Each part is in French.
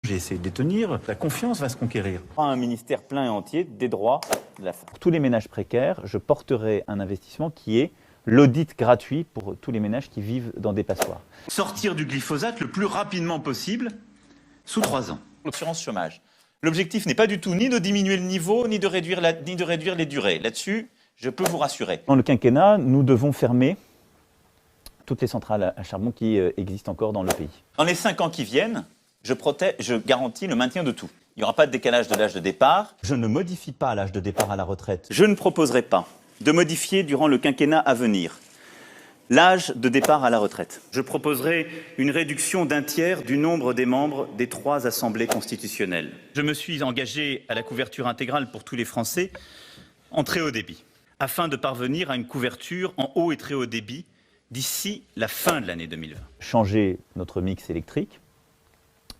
J'ai essayé de les tenir, la confiance va se conquérir. Un ministère plein et entier des droits de la femme. Pour tous les ménages précaires, je porterai un investissement qui est l'audit gratuit pour tous les ménages qui vivent dans des passoires. Sortir du glyphosate le plus rapidement possible, sous 3 ans. L'assurance chômage. L'objectif n'est pas du tout ni de diminuer le niveau, ni de réduire les durées. Là-dessus, je peux vous rassurer. Dans le quinquennat, nous devons fermer toutes les centrales à charbon qui existent encore dans le pays. Dans les 5 ans qui viennent, je garantis le maintien de tout. Il n'y aura pas de décalage de l'âge de départ. Je ne modifie pas l'âge de départ à la retraite. Je ne proposerai pas de modifier durant le quinquennat à venir l'âge de départ à la retraite. Je proposerai une réduction d'un tiers du nombre des membres des 3 assemblées constitutionnelles. Je me suis engagé à la couverture intégrale pour tous les Français en très haut débit, afin de parvenir à une couverture en haut et très haut débit d'ici la fin de l'année 2020. Changer notre mix électrique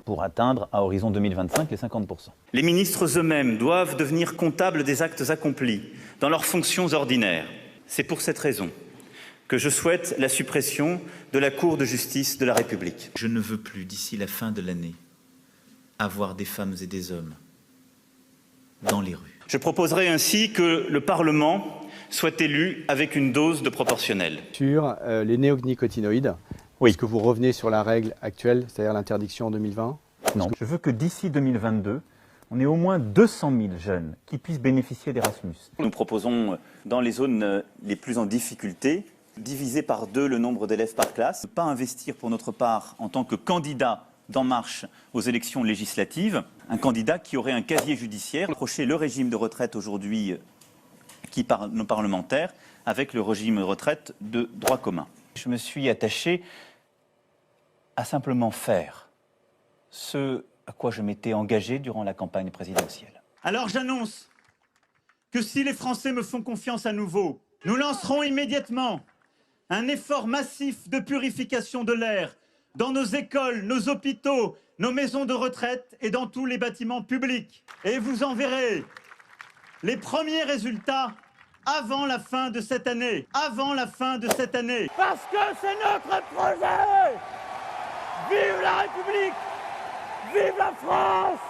pour atteindre à horizon 2025 les 50%. Les ministres eux-mêmes doivent devenir comptables des actes accomplis dans leurs fonctions ordinaires. C'est pour cette raison que je souhaite la suppression de la Cour de justice de la République. Je ne veux plus, d'ici la fin de l'année, avoir des femmes et des hommes dans les rues. Je proposerai ainsi que le Parlement soit élu avec une dose de proportionnelle. Sur les néonicotinoïdes, Oui. est-ce que vous revenez sur la règle actuelle, c'est-à-dire l'interdiction en 2020 ? Non. Je veux que d'ici 2022, on ait au moins 200 000 jeunes qui puissent bénéficier d'Erasmus. Nous proposons, dans les zones les plus en difficulté, diviser par 2 le nombre d'élèves par classe. Ne pas investir pour notre part en tant que candidat d'En Marche aux élections législatives, un candidat qui aurait un casier judiciaire, approcher le régime de retraite aujourd'hui qui par nos parlementaires avec le régime de retraite de droit commun. Je me suis attaché à simplement faire ce à quoi je m'étais engagé durant la campagne présidentielle. Alors j'annonce que si les Français me font confiance à nouveau, nous lancerons immédiatement un effort massif de purification de l'air dans nos écoles, nos hôpitaux, nos maisons de retraite et dans tous les bâtiments publics. Et vous en verrez les premiers résultats avant la fin de cette année. Avant la fin de cette année. Parce que c'est notre projet. Vive la République! Vive la France!